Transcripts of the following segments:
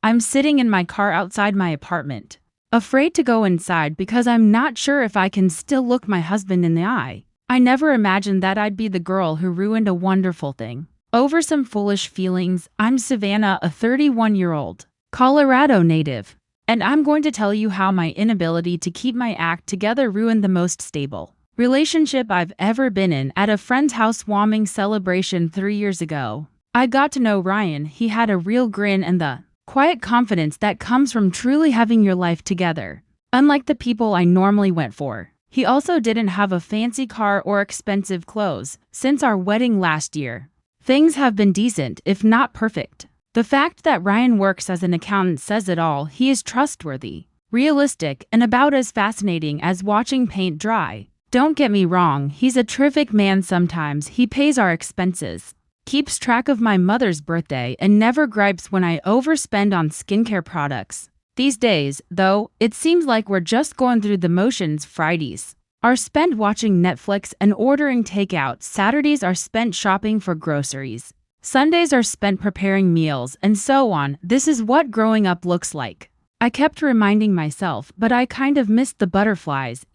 I'm sitting in my car outside my apartment, afraid to go inside because I'm not sure if I can still look my husband in the eye. I never imagined that I'd be the girl who ruined a wonderful thing over some foolish feelings. I'm Savannah, a 31-year-old Colorado native, and I'm going to tell you how my inability to keep my act together ruined the most stable relationship I've ever been in. At a friend's housewarming celebration 3 years ago, I got to know Ryan. He had a real grin and the quiet confidence that comes from truly having your life together. Unlike the people I normally went for, he also didn't have a fancy car or expensive clothes. Since our wedding last year, things have been decent, if not perfect. The fact that Ryan works as an accountant says it all. He is trustworthy, realistic, and about as fascinating as watching paint dry. Don't get me wrong, he's a terrific man. Sometimes he pays our expenses, keeps track of my mother's birthday, and never gripes when I overspend on skincare products. These days, though, it seems like we're just going through the motions. Fridays are spent watching Netflix and ordering takeout. Saturdays are spent shopping for groceries. Sundays are spent preparing meals, and so on. This is what growing up looks like. I kept reminding myself, but I kind of missed the butterflies.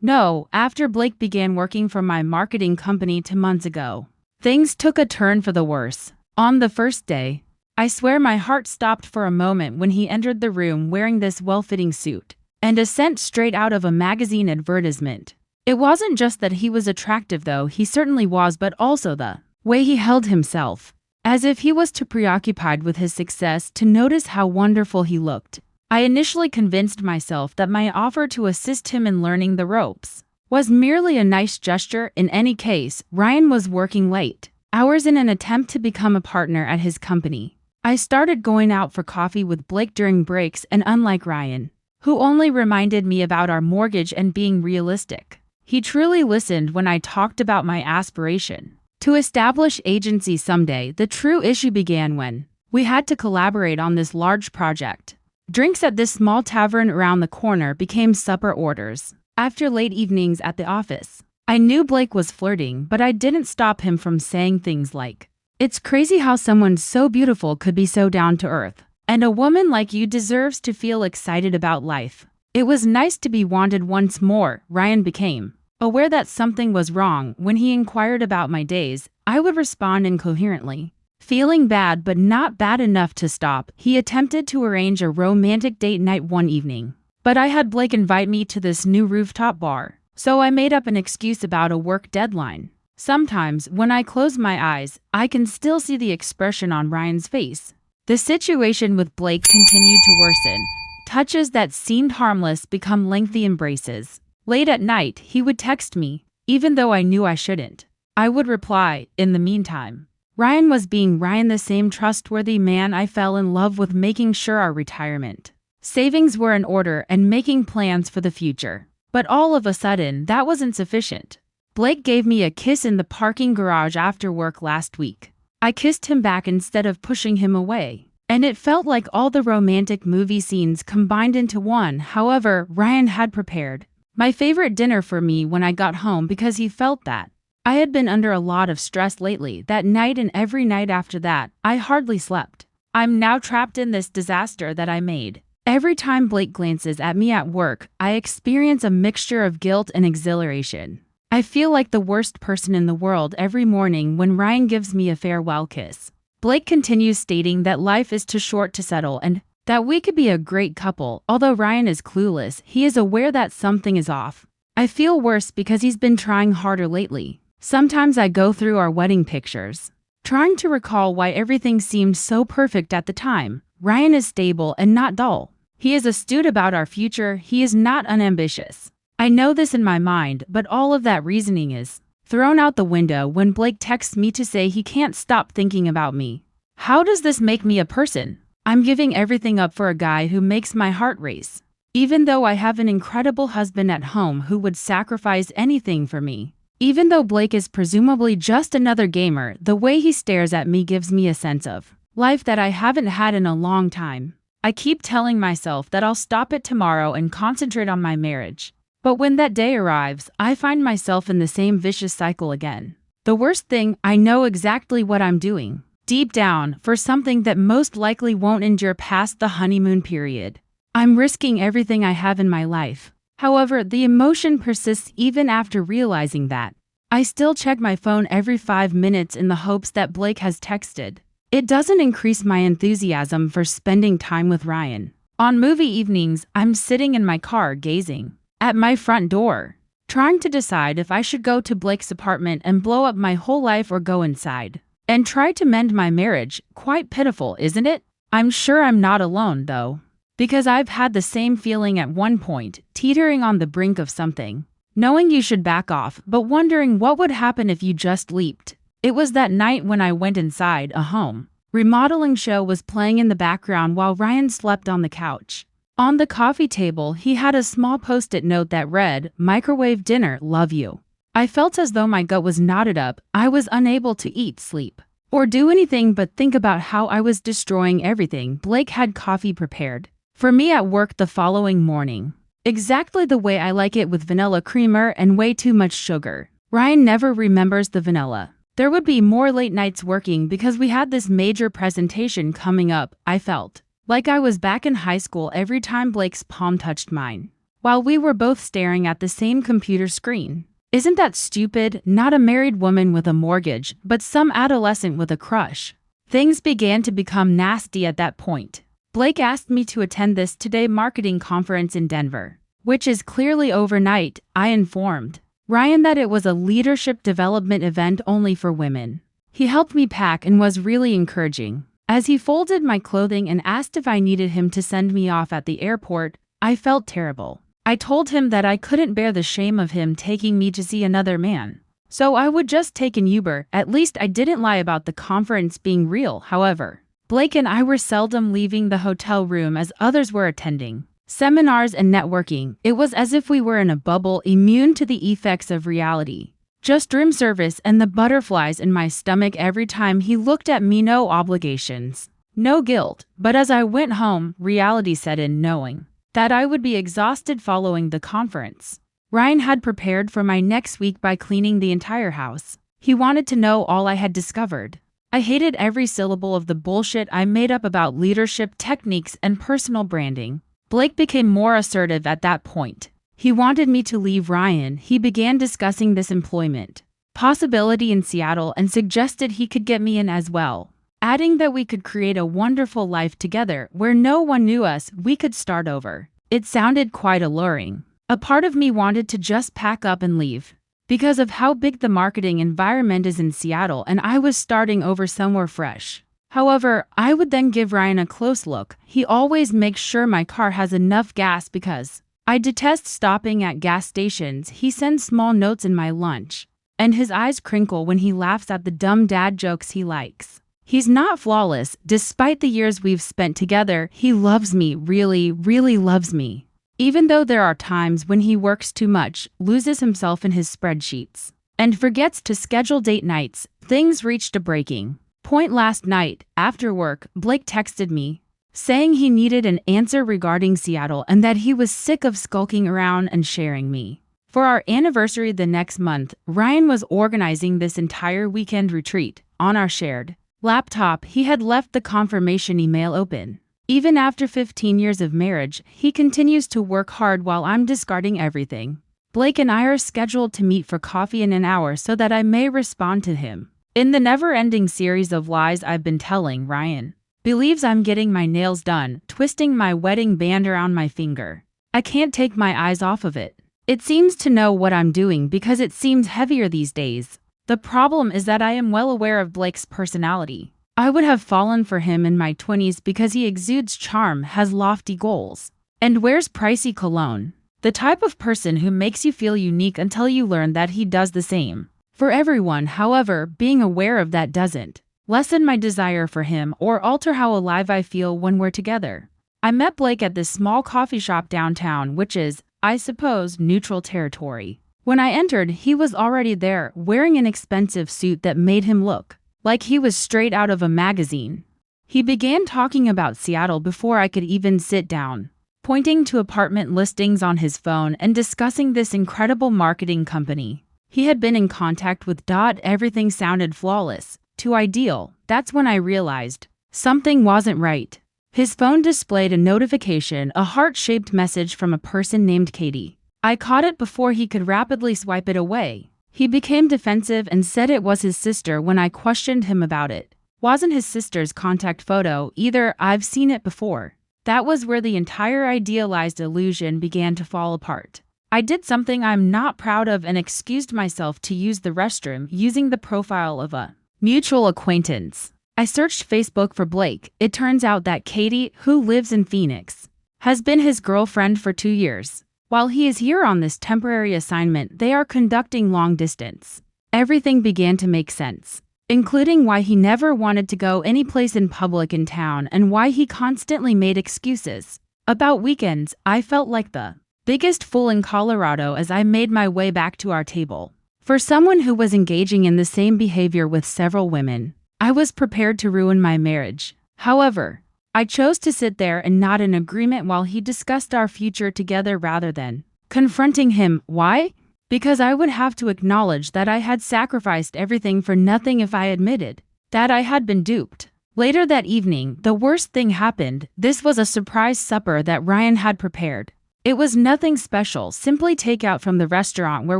No, after Blake began working for my marketing company 2 months ago, things took a turn for the worse. On the first day, I swear my heart stopped for a moment when he entered the room wearing this well-fitting suit and a scent straight out of a magazine advertisement. It wasn't just that he was attractive, though he certainly was, but also the way he held himself, as if he was too preoccupied with his success to notice how wonderful he looked. I initially convinced myself that my offer to assist him in learning the ropes was merely a nice gesture. In any case, Ryan was working late hours in an attempt to become a partner at his company. I started going out for coffee with Blake during breaks, and unlike Ryan, who only reminded me about our mortgage and being realistic, he truly listened when I talked about my aspiration to establish agency someday. The true issue began when we had to collaborate on this large project. Drinks at this small tavern around the corner became supper orders after late evenings at the office. I knew Blake was flirting, but I didn't stop him from saying things like, "It's crazy how someone so beautiful could be so down to earth. And a woman like you deserves to feel excited about life." It was nice to be wanted once more. Ryan became aware that something was wrong when he inquired about my days. I would respond incoherently, feeling bad but not bad enough to stop. He attempted to arrange a romantic date night one evening, but I had Blake invite me to this new rooftop bar, so I made up an excuse about a work deadline. Sometimes, when I close my eyes, I can still see the expression on Ryan's face. The situation with Blake continued to worsen. Touches that seemed harmless become lengthy embraces. Late at night, he would text me, even though I knew I shouldn't. I would reply, "In the meantime." Ryan was being Ryan, the same trustworthy man I fell in love with, making sure our retirement savings were in order and making plans for the future. But all of a sudden, that wasn't sufficient. Blake gave me a kiss in the parking garage after work last week. I kissed him back instead of pushing him away, and it felt like all the romantic movie scenes combined into one. However, Ryan had prepared my favorite dinner for me when I got home because he felt that I had been under a lot of stress lately. That night and every night after that, I hardly slept. I'm now trapped in this disaster that I made. Every time Blake glances at me at work, I experience a mixture of guilt and exhilaration. I feel like the worst person in the world every morning when Ryan gives me a farewell kiss. Blake continues, stating that life is too short to settle and that we could be a great couple. Although Ryan is clueless, he is aware that something is off. I feel worse because he's been trying harder lately. Sometimes I go through our wedding pictures, trying to recall why everything seemed so perfect at the time. Ryan is stable and not dull. He is astute about our future. He is not unambitious. I know this in my mind, but all of that reasoning is thrown out the window when Blake texts me to say he can't stop thinking about me. How does this make me a person? I'm giving everything up for a guy who makes my heart race, even though I have an incredible husband at home who would sacrifice anything for me. Even though Blake is presumably just another gamer, the way he stares at me gives me a sense of life that I haven't had in a long time. I keep telling myself that I'll stop it tomorrow and concentrate on my marriage. But when that day arrives, I find myself in the same vicious cycle again. The worst thing, I know exactly what I'm doing. deep down, for something that most likely won't endure past the honeymoon period. I'm risking everything I have in my life. However, the emotion persists even after realizing that. I still check my phone every 5 minutes in the hopes that Blake has texted. It doesn't increase my enthusiasm for spending time with Ryan. On movie evenings, I'm sitting in my car gazing at my front door, trying to decide if I should go to Blake's apartment and blow up my whole life or go inside and try to mend my marriage. Quite pitiful, isn't it? I'm sure I'm not alone, though, because I've had the same feeling at one point, teetering on the brink of something, knowing you should back off, but wondering what would happen if you just leaped. It was that night when I went inside. A home remodeling show was playing in the background while Ryan slept on the couch. On the coffee table, he had a small post-it note that read, "Microwave dinner, love you." I felt as though my gut was knotted up. I was unable to eat, sleep, or do anything but think about how I was destroying everything. Blake had coffee prepared for me at work the following morning, exactly the way I like it, with vanilla creamer and way too much sugar. Ryan never remembers the vanilla. There would be more late nights working because we had this major presentation coming up. I felt like I was back in high school every time Blake's palm touched mine, while we were both staring at the same computer screen. Isn't that stupid? Not a married woman with a mortgage, but some adolescent with a crush. Things began to become nasty at that point. Blake asked me to attend this two-day marketing conference in Denver, which is clearly overnight. I informed Ryan that it was a leadership development event only for women. He helped me pack and was really encouraging. As he folded my clothing and asked if I needed him to send me off at the airport, I felt terrible. I told him that I couldn't bear the shame of him taking me to see another man, so I would just take an Uber. At least I didn't lie about the conference being real. However, Blake and I were seldom leaving the hotel room as others were attending seminars and networking. It was as if we were in a bubble, immune to the effects of reality. Just room service and the butterflies in my stomach every time he looked at me. No obligations, no guilt. But as I went home, reality set in, knowing that I would be exhausted following the conference. Ryan had prepared for my next week by cleaning the entire house. He wanted to know all I had discovered. I hated every syllable of the bullshit I made up about leadership techniques and personal branding. Blake became more assertive at that point. He wanted me to leave Ryan. He began discussing this employment possibility in Seattle and suggested he could get me in as well, adding that we could create a wonderful life together where no one knew us. We could start over. It sounded quite alluring. A part of me wanted to just pack up and leave because of how big the marketing environment is in Seattle, and I was starting over somewhere fresh. However, I would then give Ryan a close look. He always makes sure my car has enough gas because I detest stopping at gas stations. He sends small notes in my lunch, and his eyes crinkle when he laughs at the dumb dad jokes he likes. He's not flawless. Despite the years we've spent together, he loves me, really, really loves me. Even though there are times when he works too much, loses himself in his spreadsheets, and forgets to schedule date nights. Things reached a breaking point last night. After work, Blake texted me, saying he needed an answer regarding Seattle and that he was sick of skulking around and sharing me. For our anniversary the next month, Ryan was organizing this entire weekend retreat on our shared laptop. He had left the confirmation email open. Even after 15 years of marriage, he continues to work hard while I'm discarding everything. Blake and I are scheduled to meet for coffee in an hour so that I may respond to him. In the never-ending series of lies I've been telling, Ryan believes I'm getting my nails done, twisting my wedding band around my finger. I can't take my eyes off of it. It seems to know what I'm doing because it seems heavier these days. The problem is that I am well aware of Blake's personality. I would have fallen for him in my 20s because he exudes charm, has lofty goals, and wears pricey cologne. The type of person who makes you feel unique until you learn that he does the same for everyone. However, being aware of that doesn't lessen my desire for him or alter how alive I feel when we're together. I met Blake at this small coffee shop downtown, which is, I suppose, neutral territory. When I entered, he was already there, wearing an expensive suit that made him look like he was straight out of a magazine. He began talking about Seattle before I could even sit down, pointing to apartment listings on his phone and discussing this incredible marketing company he had been in contact with. Everything sounded flawless too ideal. That's when I realized something wasn't right. His phone displayed a notification, a heart-shaped message from a person named Katie. I caught it before he could rapidly swipe it away. He became defensive and said it was his sister when I questioned him about it. Wasn't his sister's contact photo either. I've seen it before. That was where the entire idealized illusion began to fall apart. I did something I'm not proud of and excused myself to use the restroom using the profile of a mutual acquaintance. I searched Facebook for Blake. It turns out that Katie, who lives in Phoenix, has been his girlfriend for 2 years. While he is here on this temporary assignment, they are conducting long distance. Everything began to make sense, including why he never wanted to go anyplace in public in town and why he constantly made excuses. About weekends, I felt like the biggest fool in Colorado as I made my way back to our table. For someone who was engaging in the same behavior with several women, I was prepared to ruin my marriage. However, I chose to sit there and nod in agreement while he discussed our future together rather than confronting him. Why? Because I would have to acknowledge that I had sacrificed everything for nothing if I admitted that I had been duped. Later that evening, the worst thing happened. This was a surprise supper that Ryan had prepared. It was nothing special, simply takeout from the restaurant where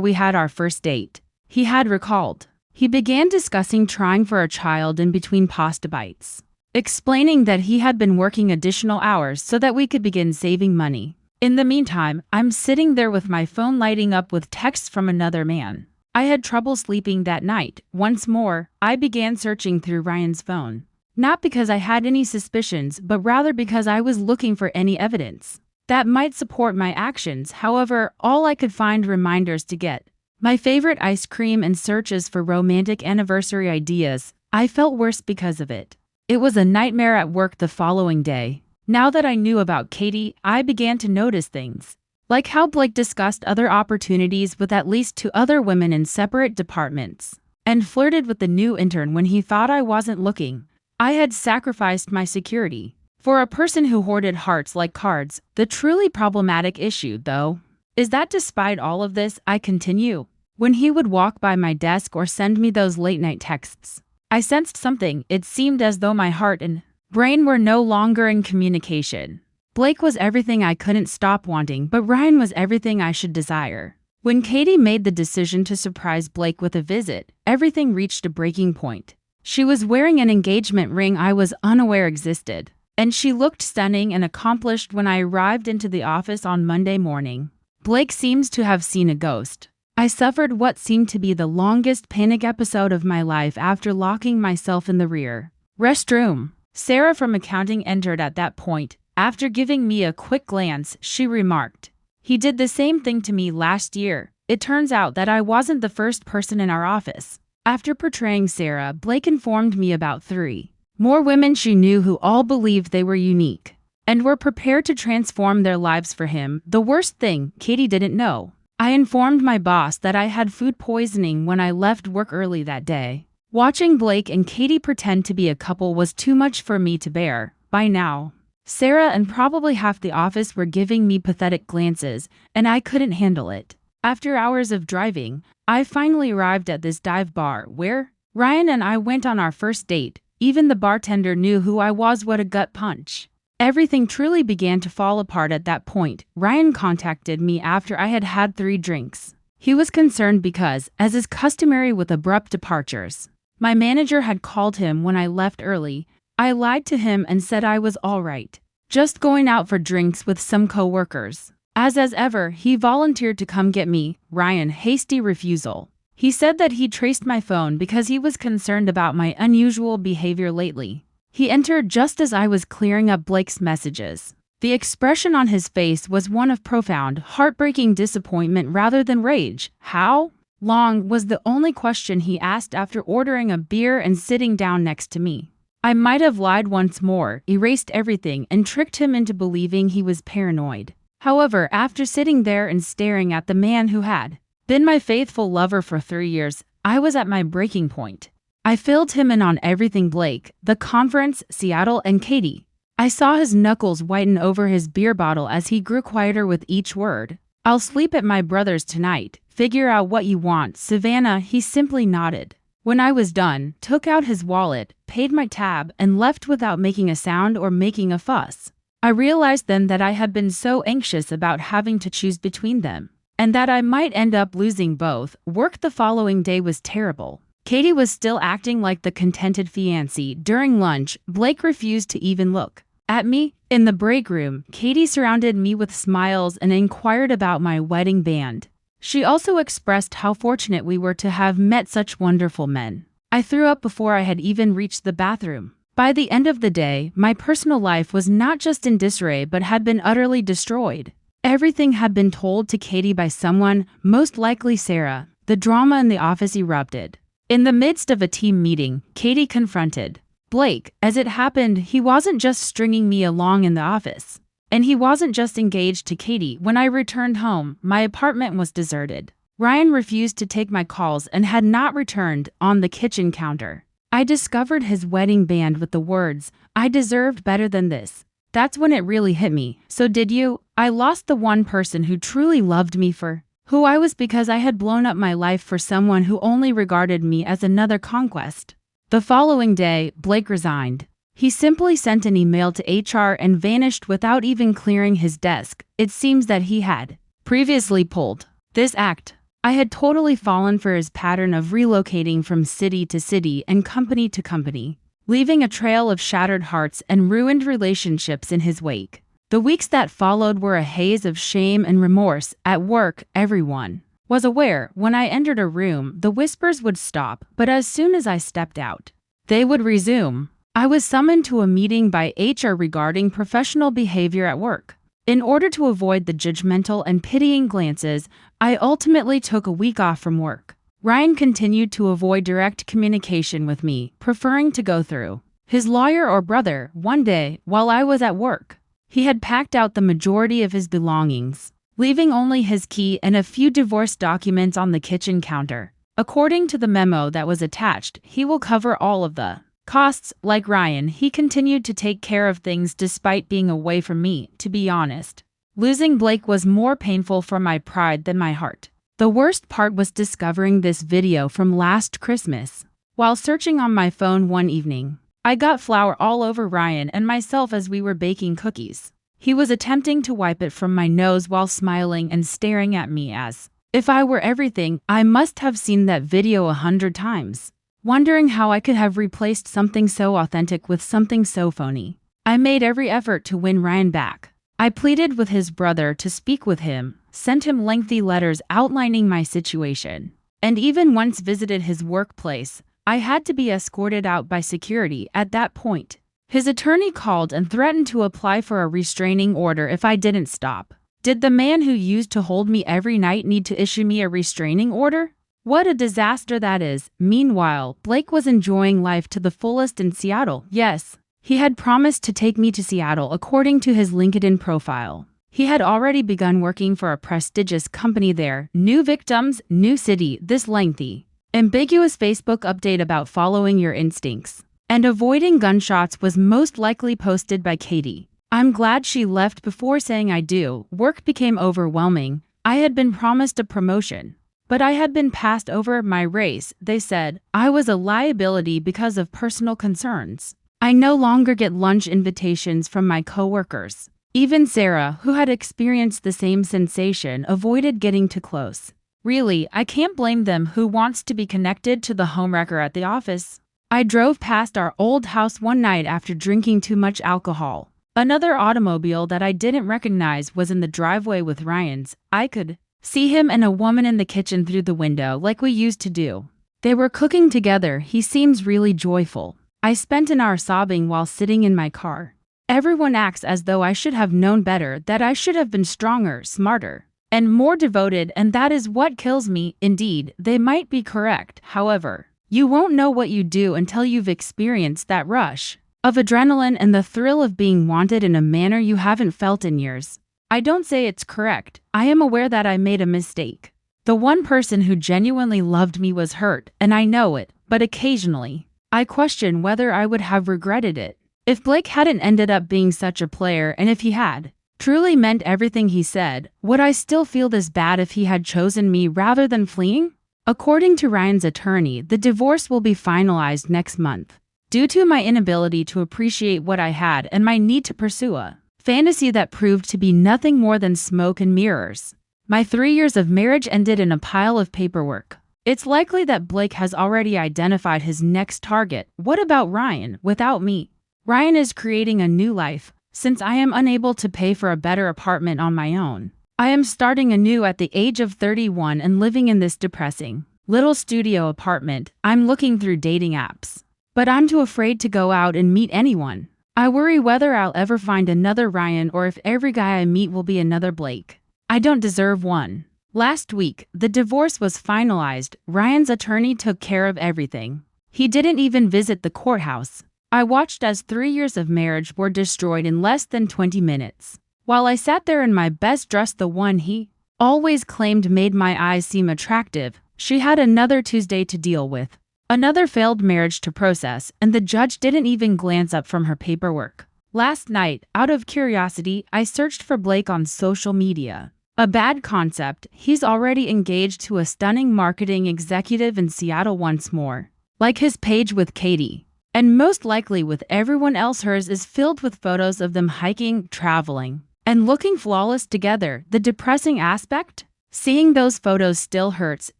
we had our first date. He had recalled. He began discussing trying for a child in between pasta bites, explaining that he had been working additional hours so that we could begin saving money. In the meantime, I'm sitting there with my phone lighting up with texts from another man. I had trouble sleeping that night. Once more, I began searching through Ryan's phone. Not because I had any suspicions, but rather because I was looking for any evidence that might support my actions. However, all I could find reminders to get my favorite ice cream and searches for romantic anniversary ideas. I felt worse because of it. It was a nightmare at work the following day. Now that I knew about Katie, I began to notice things, like how Blake discussed other opportunities with at least 2 other women in separate departments, and flirted with the new intern when he thought I wasn't looking. I had sacrificed my security for a person who hoarded hearts like cards. The truly problematic issue, though, is that despite all of this, I continue. When he would walk by my desk or send me those late-night texts, I sensed something. It seemed as though my heart and brain were no longer in communication. Blake was everything I couldn't stop wanting, but Ryan was everything I should desire. When Katie made the decision to surprise Blake with a visit, everything reached a breaking point. She was wearing an engagement ring I was unaware existed, and she looked stunning and accomplished when I arrived into the office on Monday morning. Blake seems to have seen a ghost. I suffered what seemed to be the longest panic episode of my life after locking myself in the rear restroom. Sarah from accounting entered at that point. After giving me a quick glance, she remarked, "He did the same thing to me last year." It turns out that I wasn't the first person in our office. After portraying Sarah, Blake informed me about 3 more women she knew who all believed they were unique and were prepared to transform their lives for him. The worst thing, Katie didn't know. I informed my boss that I had food poisoning when I left work early that day. Watching Blake and Katie pretend to be a couple was too much for me to bear. By now, Sarah and probably half the office were giving me pathetic glances, and I couldn't handle it. After hours of driving, I finally arrived at this dive bar where Ryan and I went on our first date. Even the bartender knew who I was. What a gut punch. Everything truly began to fall apart at that point. Ryan contacted me after I had had 3 drinks. He was concerned because, as is customary with abrupt departures, my manager had called him when I left early. I lied to him and said I was all right, just going out for drinks with some co-workers. As ever, he volunteered to come get me. Ryan, hasty refusal. He said that he traced my phone because he was concerned about my unusual behavior lately. He entered just as I was clearing up Blake's messages. The expression on his face was one of profound, heartbreaking disappointment rather than rage. "How long?" was the only question he asked after ordering a beer and sitting down next to me. I might have lied once more, erased everything, and tricked him into believing he was paranoid. However, after sitting there and staring at the man who had been my faithful lover for 3 years, I was at my breaking point. I filled him in on everything: Blake, the conference, Seattle, and Katie. I saw his knuckles whiten over his beer bottle as he grew quieter with each word. "I'll sleep at my brother's tonight. Figure out what you want, Savannah." He simply nodded. When I was done, took out his wallet, paid my tab, and left without making a sound or making a fuss. I realized then that I had been so anxious about having to choose between them, and that I might end up losing both. Work the following day was terrible. Katie was still acting like the contented fiancé. During lunch, Blake refused to even look at me. In the break room, Katie surrounded me with smiles and inquired about my wedding band. She also expressed how fortunate we were to have met such wonderful men. I threw up before I had even reached the bathroom. By the end of the day, my personal life was not just in disarray but had been utterly destroyed. Everything had been told to Katie by someone, most likely Sarah. The drama in the office erupted. In the midst of a team meeting, Katie confronted Blake. As it happened, he wasn't just stringing me along in the office. And he wasn't just engaged to Katie. When I returned home, my apartment was deserted. Ryan refused to take my calls and had not returned. On the kitchen counter, I discovered his wedding band with the words, "I deserved better than this." That's when it really hit me. So did you? I lost the one person who truly loved me for who I was because I had blown up my life for someone who only regarded me as another conquest. The following day, Blake resigned. He simply sent an email to HR and vanished without even clearing his desk. It seems that he had previously pulled this act. I had totally fallen for his pattern of relocating from city to city and company to company, leaving a trail of shattered hearts and ruined relationships in his wake. The weeks that followed were a haze of shame and remorse. At work, everyone was aware. When I entered a room, the whispers would stop, but as soon as I stepped out, they would resume. I was summoned to a meeting by HR regarding professional behavior at work. In order to avoid the judgmental and pitying glances, I ultimately took a week off from work. Ryan continued to avoid direct communication with me, preferring to go through his lawyer or brother. One day, while I was at work, he had packed out the majority of his belongings, leaving only his key and a few divorce documents on the kitchen counter. According to the memo that was attached, he will cover all of the costs. Like Ryan, he continued to take care of things despite being away from me. To be honest, losing Blake was more painful for my pride than my heart. The worst part was discovering this video from last Christmas. While searching on my phone one evening, I got flour all over Ryan and myself as we were baking cookies. He was attempting to wipe it from my nose while smiling and staring at me as if I were everything. I must have seen that video 100 times, wondering how I could have replaced something so authentic with something so phony. I made every effort to win Ryan back. I pleaded with his brother to speak with him, sent him lengthy letters outlining my situation, and even once visited his workplace. I had to be escorted out by security at that point. His attorney called and threatened to apply for a restraining order if I didn't stop. Did the man who used to hold me every night need to issue me a restraining order? What a disaster that is. Meanwhile, Blake was enjoying life to the fullest in Seattle. Yes, he had promised to take me to Seattle according to his LinkedIn profile. He had already begun working for a prestigious company there. New victims, new city. This lengthy, ambiguous Facebook update about following your instincts and avoiding gunshots was most likely posted by Katie. I'm glad she left before saying I do. Work became overwhelming. I had been promised a promotion, but I had been passed over. My race, they said, I was a liability because of personal concerns. I no longer get lunch invitations from my coworkers. Even Sarah, who had experienced the same sensation, avoided getting too close. Really, I can't blame them. Who wants to be connected to the homewrecker at the office? I drove past our old house one night after drinking too much alcohol. Another automobile that I didn't recognize was in the driveway with Ryan's. I could see him and a woman in the kitchen through the window like we used to do. They were cooking together. He seems really joyful. I spent an hour sobbing while sitting in my car. Everyone acts as though I should have known better, that I should have been stronger, smarter, and more devoted, and that is what kills me. Indeed, they might be correct. However, you won't know what you do until you've experienced that rush of adrenaline and the thrill of being wanted in a manner you haven't felt in years. I don't say it's correct. I am aware that I made a mistake. The one person who genuinely loved me was hurt, and I know it, but occasionally, I question whether I would have regretted it. If Blake hadn't ended up being such a player, and if he had truly meant everything he said, would I still feel this bad if he had chosen me rather than fleeing? According to Ryan's attorney, the divorce will be finalized next month. Due to my inability to appreciate what I had and my need to pursue a fantasy that proved to be nothing more than smoke and mirrors, my 3 years of marriage ended in a pile of paperwork. It's likely that Blake has already identified his next target. What about Ryan without me? Ryan is creating a new life. Since I am unable to pay for a better apartment on my own, I am starting anew at the age of 31 and living in this depressing little studio apartment. I'm looking through dating apps, but I'm too afraid to go out and meet anyone. I worry whether I'll ever find another Ryan or if every guy I meet will be another Blake. I don't deserve one. Last week, the divorce was finalized. Ryan's attorney took care of everything. He didn't even visit the courthouse. I watched as 3 years of marriage were destroyed in less than 20 minutes. While I sat there in my best dress, the one he always claimed made my eyes seem attractive, she had another Tuesday to deal with, another failed marriage to process, and the judge didn't even glance up from her paperwork. Last night, out of curiosity, I searched for Blake on social media. A bad concept. He's already engaged to a stunning marketing executive in Seattle once more. Like his page with Katie. And most likely with everyone else, hers is filled with photos of them hiking, traveling, and looking flawless together. The depressing aspect? Seeing those photos still hurts,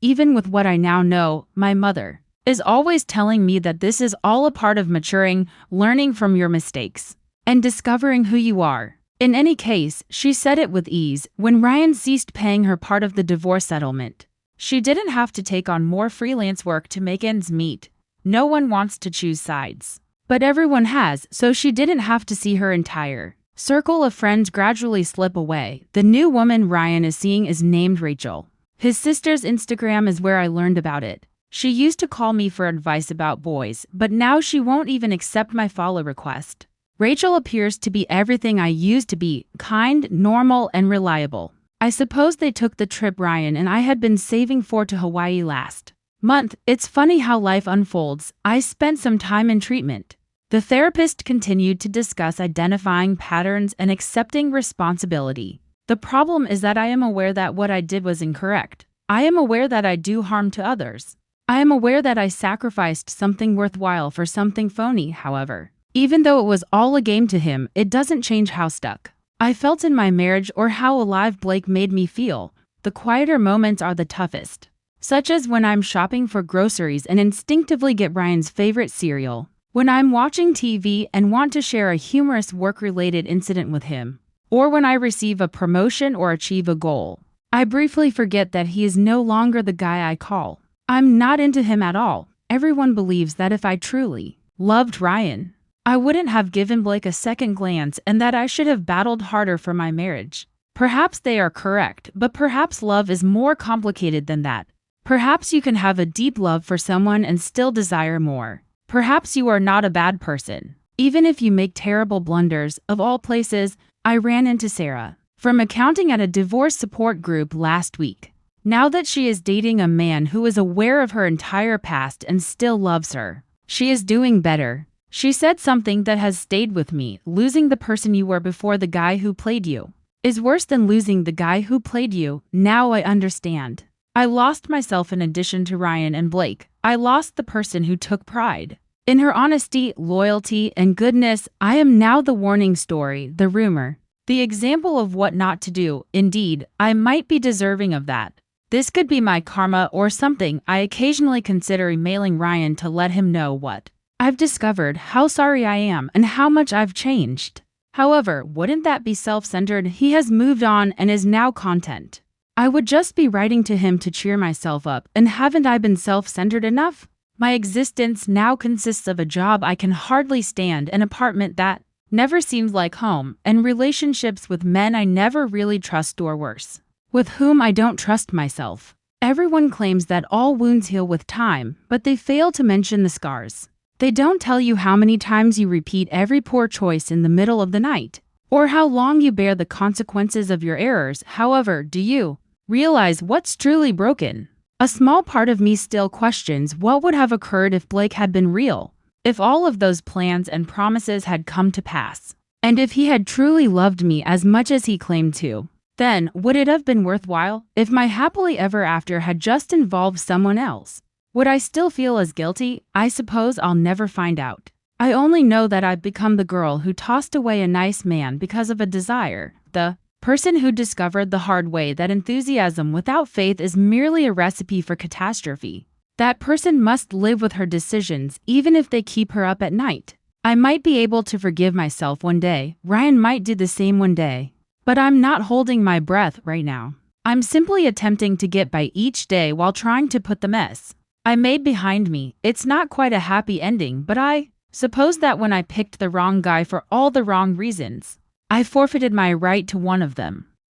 even with what I now know. My mother is always telling me that this is all a part of maturing, learning from your mistakes, and discovering who you are. In any case, she said it with ease. When Ryan ceased paying her part of the divorce settlement, she didn't have to take on more freelance work to make ends meet. No one wants to choose sides, but everyone has, so she didn't have to see her entire circle of friends gradually slip away. The new woman Ryan is seeing is named Rachel. His sister's Instagram is where I learned about it. She used to call me for advice about boys, but now she won't even accept my follow request. Rachel appears to be everything I used to be: kind, normal, and reliable. I suppose they took the trip Ryan and I had been saving for to Hawaii last month. It's funny how life unfolds. I spent some time in treatment. The therapist continued to discuss identifying patterns and accepting responsibility. The problem is that I am aware that what I did was incorrect. I am aware that I do harm to others. I am aware that I sacrificed something worthwhile for something phony. However, even though it was all a game to him, it doesn't change how stuck I felt in my marriage or how alive Blake made me feel. The quieter moments are the toughest, such as when I'm shopping for groceries and instinctively get Ryan's favorite cereal, when I'm watching TV and want to share a humorous work-related incident with him, or when I receive a promotion or achieve a goal. I briefly forget that he is no longer the guy I call. I'm not into him at all. Everyone believes that if I truly loved Ryan, I wouldn't have given Blake a second glance and that I should have battled harder for my marriage. Perhaps they are correct, but perhaps love is more complicated than that. Perhaps you can have a deep love for someone and still desire more. Perhaps you are not a bad person, even if you make terrible blunders. Of all places, I ran into Sarah from accounting at a divorce support group last week. Now that she is dating a man who is aware of her entire past and still loves her, she is doing better. She said something that has stayed with me. Losing the person you were before, the guy who played you, is worse than losing the guy who played you. Now I understand. I lost myself in addition to Ryan and Blake. I lost the person who took pride in her honesty, loyalty, and goodness. I am now the warning story, the rumor, the example of what not to do. Indeed, I might be deserving of that. This could be my karma or something. I occasionally consider emailing Ryan to let him know what I've discovered, how sorry I am, and how much I've changed. However, wouldn't that be self-centered? He has moved on and is now content. I would just be writing to him to cheer myself up, and haven't I been self-centered enough? My existence now consists of a job I can hardly stand, an apartment that never seemed like home, and relationships with men I never really trust, or worse, with whom I don't trust myself. Everyone claims that all wounds heal with time, but they fail to mention the scars. They don't tell you how many times you repeat every poor choice in the middle of the night, or how long you bear the consequences of your errors. However, do you realize what's truly broken? A small part of me still questions what would have occurred if Blake had been real, if all of those plans and promises had come to pass, and if he had truly loved me as much as he claimed to. Then, would it have been worthwhile if my happily ever after had just involved someone else? Would I still feel as guilty? I suppose I'll never find out. I only know that I've become the girl who tossed away a nice man because of a desire, the person who discovered the hard way that enthusiasm without faith is merely a recipe for catastrophe. That person must live with her decisions even if they keep her up at night. I might be able to forgive myself one day, Ryan might do the same one day. But I'm not holding my breath right now. I'm simply attempting to get by each day while trying to put the mess I made behind me. It's not quite a happy ending, but I suppose that when I picked the wrong guy for all the wrong reasons, I forfeited my right to one of them.